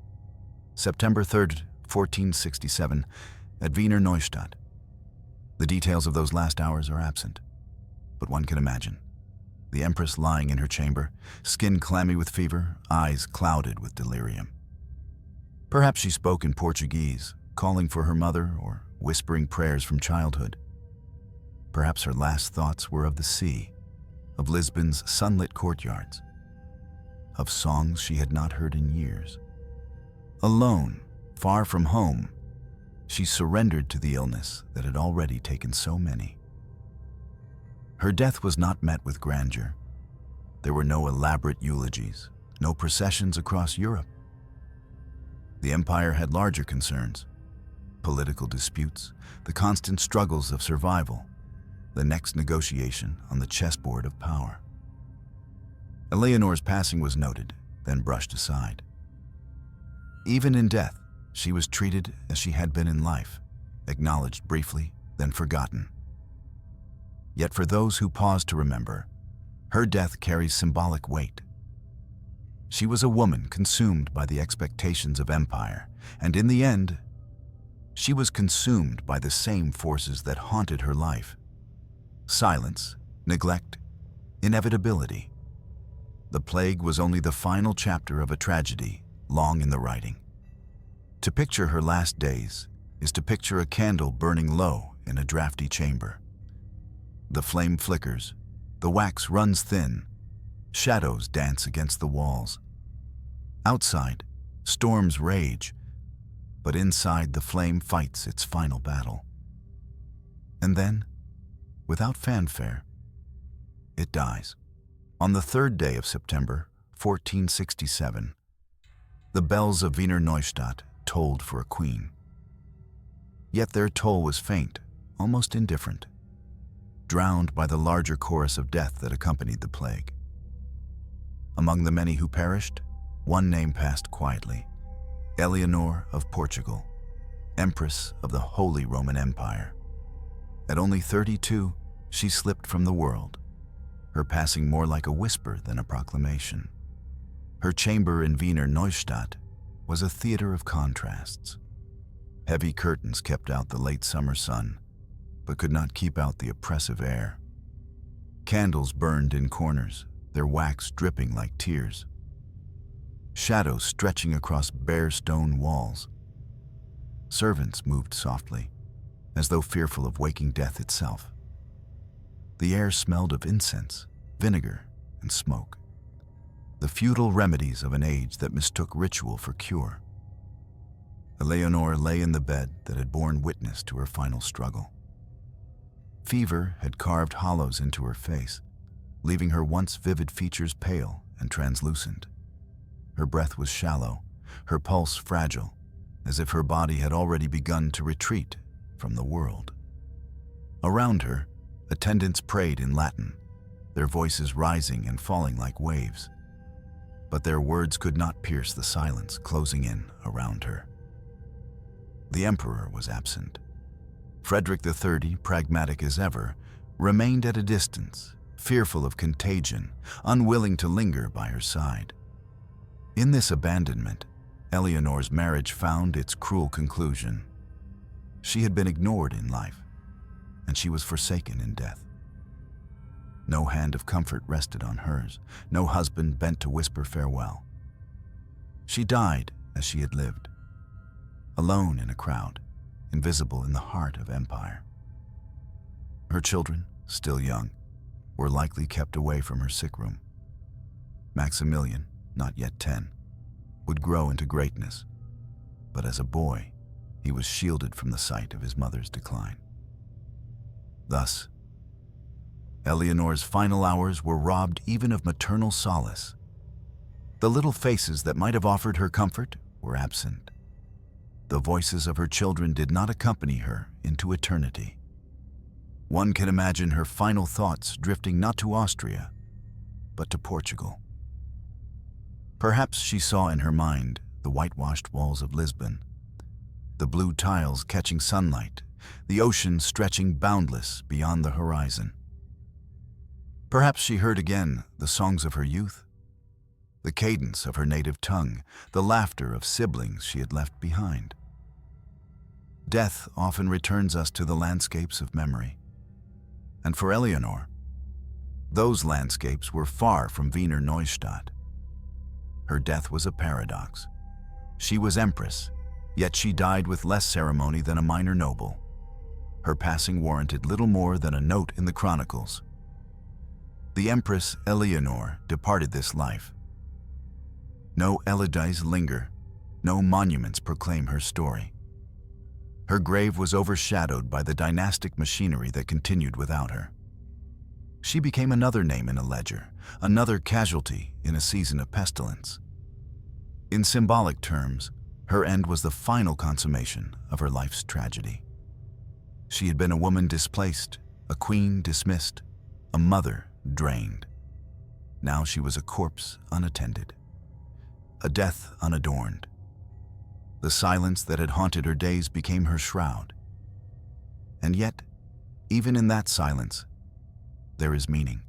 September 3rd, 1467, at Wiener Neustadt. The details of those last hours are absent, but one can imagine. The Empress lying in her chamber, skin clammy with fever, eyes clouded with delirium. Perhaps she spoke in Portuguese, calling for her mother or whispering prayers from childhood. Perhaps her last thoughts were of the sea, of Lisbon's sunlit courtyards, of songs she had not heard in years. Alone, far from home, she surrendered to the illness that had already taken so many. Her death was not met with grandeur. There were no elaborate eulogies, no processions across Europe. The empire had larger concerns: political disputes, the constant struggles of survival, the next negotiation on the chessboard of power. Eleonore's passing was noted, then brushed aside. Even in death, she was treated as she had been in life, acknowledged briefly, then forgotten. Yet for those who pause to remember, her death carries symbolic weight. She was a woman consumed by the expectations of empire, and in the end, she was consumed by the same forces that haunted her life: silence, neglect, inevitability. The plague was only the final chapter of a tragedy long in the writing. To picture her last days is to picture a candle burning low in a drafty chamber. The flame flickers, the wax runs thin, shadows dance against the walls. Outside, storms rage, but inside the flame fights its final battle. And then, without fanfare, it dies. On the 3rd day of September, 1467, the bells of Wiener Neustadt tolled for a queen. Yet their toll was faint, almost indifferent, drowned by the larger chorus of death that accompanied the plague. Among the many who perished, one name passed quietly: Eleonore of Portugal, Empress of the Holy Roman Empire. At only 32, she slipped from the world, her passing more like a whisper than a proclamation. Her chamber in Wiener Neustadt was a theater of contrasts. Heavy curtains kept out the late summer sun, but could not keep out the oppressive air. Candles burned in corners, their wax dripping like tears. Shadows stretching across bare stone walls. Servants moved softly, as though fearful of waking death itself. The air smelled of incense, vinegar, and smoke, the futile remedies of an age that mistook ritual for cure. Eleonore lay in the bed that had borne witness to her final struggle. Fever had carved hollows into her face, leaving her once vivid features pale and translucent. Her breath was shallow, her pulse fragile, as if her body had already begun to retreat from the world. Around her, attendants prayed in Latin, their voices rising and falling like waves. But their words could not pierce the silence closing in around her. The emperor was absent. Frederick III, pragmatic as ever, remained at a distance, fearful of contagion, unwilling to linger by her side. In this abandonment, Eleonore's marriage found its cruel conclusion. She had been ignored in life, and she was forsaken in death. No hand of comfort rested on hers, no husband bent to whisper farewell. She died as she had lived, alone in a crowd, invisible in the heart of empire. Her children, still young, were likely kept away from her sick room. Maximilian, not yet 10, would grow into greatness, but as a boy, he was shielded from the sight of his mother's decline. Thus, Eleonore's final hours were robbed even of maternal solace. The little faces that might have offered her comfort were absent. The voices of her children did not accompany her into eternity. One can imagine her final thoughts drifting not to Austria, but to Portugal. Perhaps she saw in her mind the whitewashed walls of Lisbon, the blue tiles catching sunlight, the ocean stretching boundless beyond the horizon. Perhaps she heard again the songs of her youth, the cadence of her native tongue, the laughter of siblings she had left behind. Death often returns us to the landscapes of memory. And for Eleonore, those landscapes were far from Wiener Neustadt. Her death was a paradox. She was empress, yet she died with less ceremony than a minor noble. Her passing warranted little more than a note in the chronicles. The Empress Eleonore departed this life. No elegies linger, no monuments proclaim her story. Her grave was overshadowed by the dynastic machinery that continued without her. She became another name in a ledger, another casualty in a season of pestilence. In symbolic terms, her end was the final consummation of her life's tragedy. She had been a woman displaced, a queen dismissed, a mother drained. Now she was a corpse unattended, a death unadorned. The silence that had haunted her days became her shroud. And yet, even in that silence, there is meaning.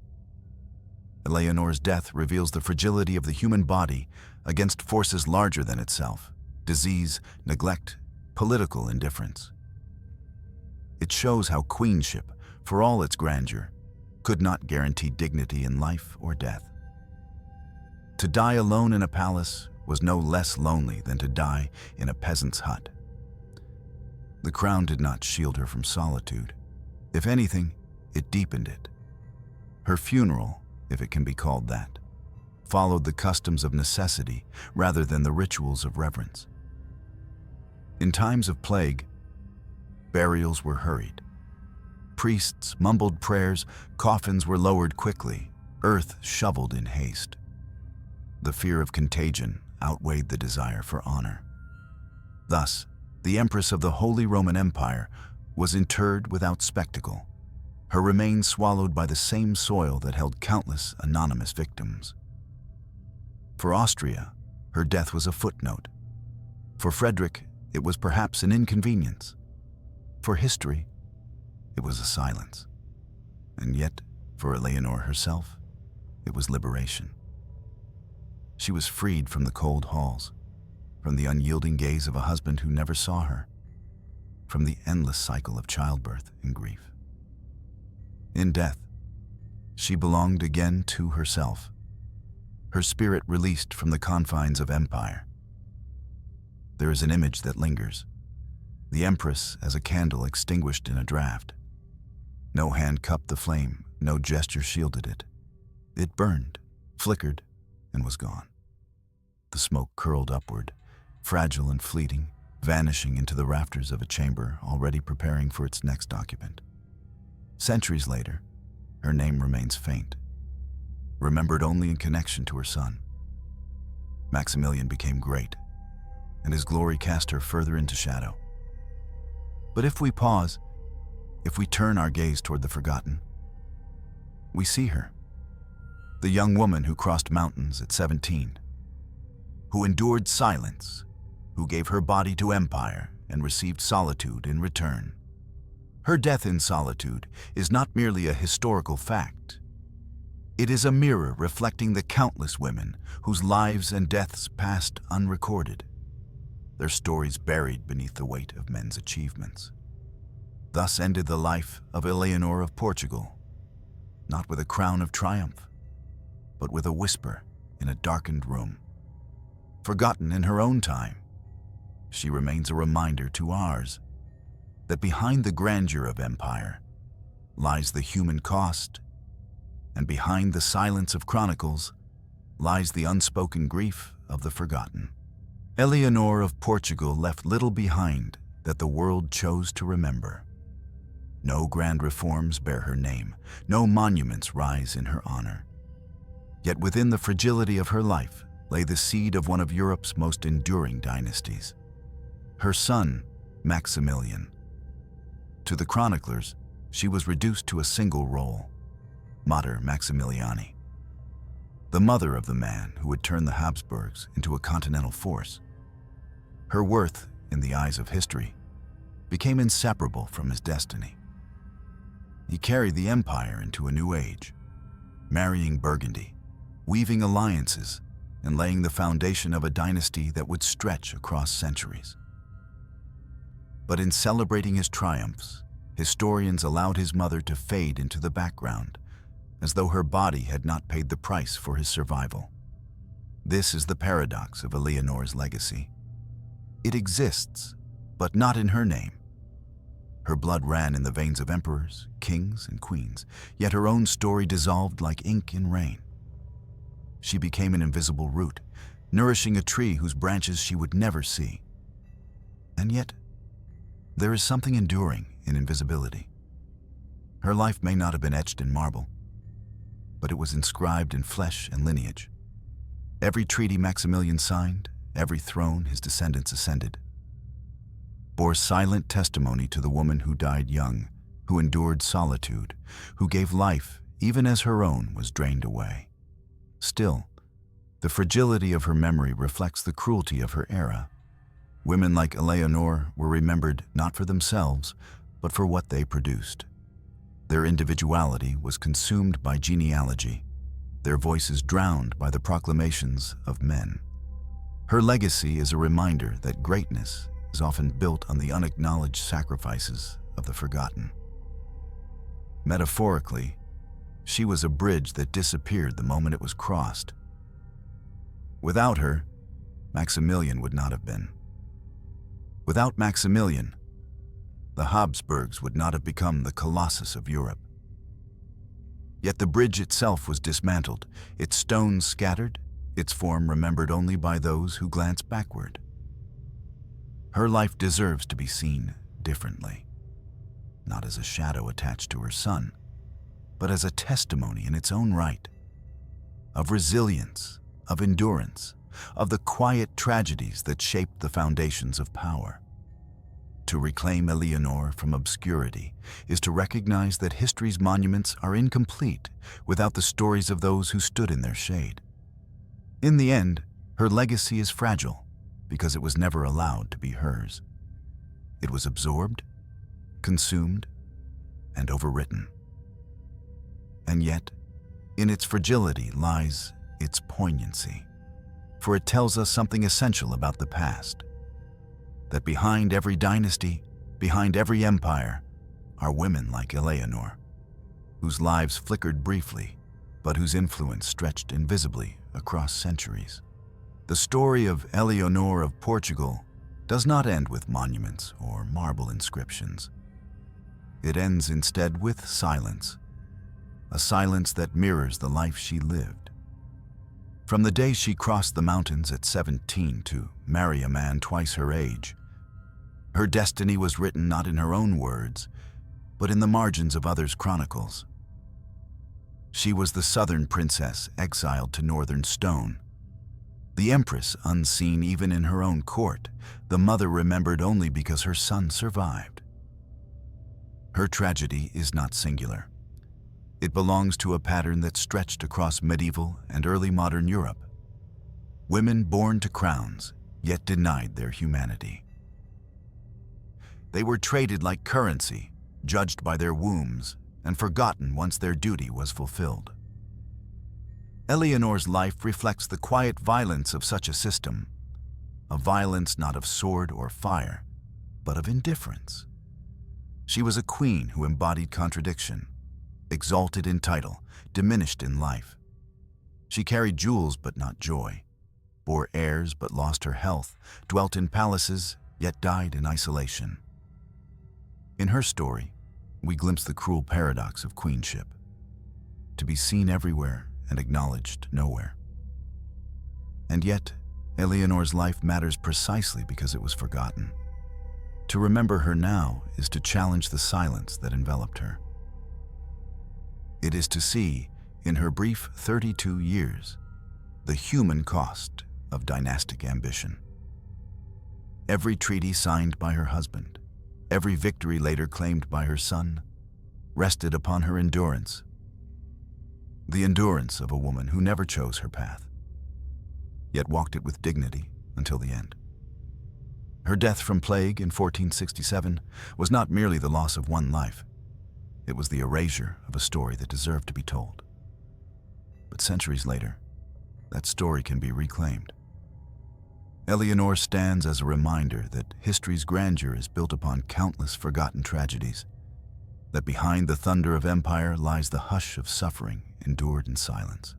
Eleonore's death reveals the fragility of the human body against forces larger than itself: disease, neglect, political indifference. It shows how queenship, for all its grandeur, could not guarantee dignity in life or death. To die alone in a palace was no less lonely than to die in a peasant's hut. The crown did not shield her from solitude. If anything, it deepened it. Her funeral, if it can be called that, followed the customs of necessity rather than the rituals of reverence. In times of plague, burials were hurried. Priests mumbled prayers, coffins were lowered quickly, earth shoveled in haste. The fear of contagion outweighed the desire for honor. Thus, the Empress of the Holy Roman Empire was interred without spectacle, her remains swallowed by the same soil that held countless anonymous victims. For Austria, her death was a footnote. For Frederick, it was perhaps an inconvenience. For history, it was a silence. And yet, for Eleonore herself, it was liberation. She was freed from the cold halls, from the unyielding gaze of a husband who never saw her, from the endless cycle of childbirth and grief. In death, she belonged again to herself, her spirit released from the confines of empire. There is an image that lingers, the Empress as a candle extinguished in a draught. No hand cupped the flame, no gesture shielded it. It burned, flickered, and was gone. The smoke curled upward, fragile and fleeting, vanishing into the rafters of a chamber already preparing for its next occupant. Centuries later, her name remains faint, remembered only in connection to her son. Maximilian became great, and his glory cast her further into shadow. But if we pause, if we turn our gaze toward the forgotten, we see her, the young woman who crossed mountains at 17, who endured silence, who gave her body to empire and received solitude in return. Her death in solitude is not merely a historical fact. It is a mirror reflecting the countless women whose lives and deaths passed unrecorded, their stories buried beneath the weight of men's achievements. Thus ended the life of Eleonore of Portugal, not with a crown of triumph, but with a whisper in a darkened room. Forgotten in her own time, she remains a reminder to ours that behind the grandeur of empire lies the human cost, and behind the silence of chronicles lies the unspoken grief of the forgotten. Eleonore of Portugal left little behind that the world chose to remember. No grand reforms bear her name, no monuments rise in her honor. Yet within the fragility of her life lay the seed of one of Europe's most enduring dynasties. Her son, Maximilian. To the chroniclers, she was reduced to a single role, Mater Maximiliani, the mother of the man who would turn the Habsburgs into a continental force. Her worth, in the eyes of history, became inseparable from his destiny. He carried the empire into a new age, marrying Burgundy, weaving alliances, and laying the foundation of a dynasty that would stretch across centuries. But in celebrating his triumphs, historians allowed his mother to fade into the background, as though her body had not paid the price for his survival. This is the paradox of Eleonore's legacy. It exists, but not in her name. Her blood ran in the veins of emperors, kings, and queens, yet her own story dissolved like ink in rain. She became an invisible root, nourishing a tree whose branches she would never see. And yet, there is something enduring in invisibility. Her life may not have been etched in marble, but it was inscribed in flesh and lineage. Every treaty Maximilian signed, every throne his descendants ascended, bore silent testimony to the woman who died young, who endured solitude, who gave life even as her own was drained away. Still, the fragility of her memory reflects the cruelty of her era. Women like Eleonore were remembered not for themselves, but for what they produced. Their individuality was consumed by genealogy, their voices drowned by the proclamations of men. Her legacy is a reminder that greatness is often built on the unacknowledged sacrifices of the forgotten. Metaphorically, she was a bridge that disappeared the moment it was crossed. Without her, Maximilian would not have been. Without Maximilian, the Habsburgs would not have become the colossus of Europe. Yet the bridge itself was dismantled, its stones scattered, its form remembered only by those who glance backward. Her life deserves to be seen differently, not as a shadow attached to her son, but as a testimony in its own right, of resilience, of endurance, of the quiet tragedies that shaped the foundations of power. To reclaim Eleonore from obscurity is to recognize that history's monuments are incomplete without the stories of those who stood in their shade. In the end, her legacy is fragile because it was never allowed to be hers. It was absorbed, consumed, and overwritten. And yet, in its fragility lies its poignancy, for it tells us something essential about the past. That behind every dynasty, behind every empire, are women like Eleonore, whose lives flickered briefly, but whose influence stretched invisibly across centuries. The story of Eleonore of Portugal does not end with monuments or marble inscriptions. It ends instead with silence, a silence that mirrors the life she lived. From the day she crossed the mountains at 17 to marry a man twice her age, her destiny was written not in her own words, but in the margins of others' chronicles. She was the southern princess exiled to northern stone, the empress unseen even in her own court, the mother remembered only because her son survived. Her tragedy is not singular. It belongs to a pattern that stretched across medieval and early modern Europe. Women born to crowns, yet denied their humanity. They were traded like currency, judged by their wombs, and forgotten once their duty was fulfilled. Eleonore's life reflects the quiet violence of such a system, a violence not of sword or fire, but of indifference. She was a queen who embodied contradiction, exalted in title, diminished in life. She carried jewels but not joy, bore heirs but lost her health, dwelt in palaces yet died in isolation. In her story, we glimpse the cruel paradox of queenship, to be seen everywhere and acknowledged nowhere. And yet, Eleonore's life matters precisely because it was forgotten. To remember her now is to challenge the silence that enveloped her. It is to see, in her brief 32 years, the human cost of dynastic ambition. Every treaty signed by her husband, every victory later claimed by her son, rested upon her endurance. The endurance of a woman who never chose her path, yet walked it with dignity until the end. Her death from plague in 1467 was not merely the loss of one life. It was the erasure of a story that deserved to be told. But centuries later, that story can be reclaimed. Eleonore stands as a reminder that history's grandeur is built upon countless forgotten tragedies, that behind the thunder of empire lies the hush of suffering endured in silence.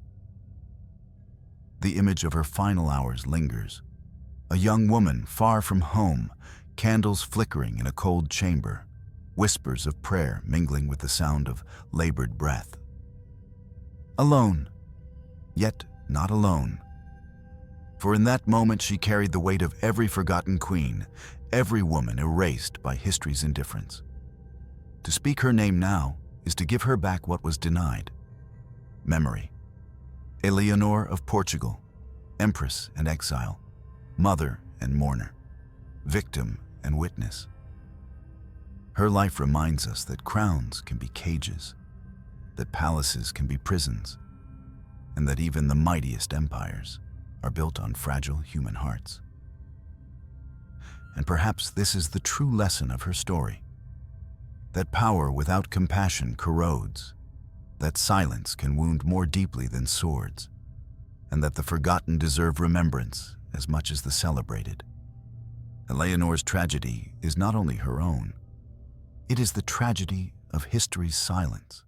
The image of her final hours lingers. A young woman far from home, candles flickering in a cold chamber, whispers of prayer mingling with the sound of labored breath. Alone, yet not alone. For in that moment she carried the weight of every forgotten queen, every woman erased by history's indifference. To speak her name now is to give her back what was denied. Memory. Eleonore of Portugal, Empress and exile, mother and mourner, victim and witness. Her life reminds us that crowns can be cages, that palaces can be prisons, and that even the mightiest empires are built on fragile human hearts. And perhaps this is the true lesson of her story, that power without compassion corrodes, that silence can wound more deeply than swords, and that the forgotten deserve remembrance as much as the celebrated. Eleonore's tragedy is not only her own, it is the tragedy of history's silence.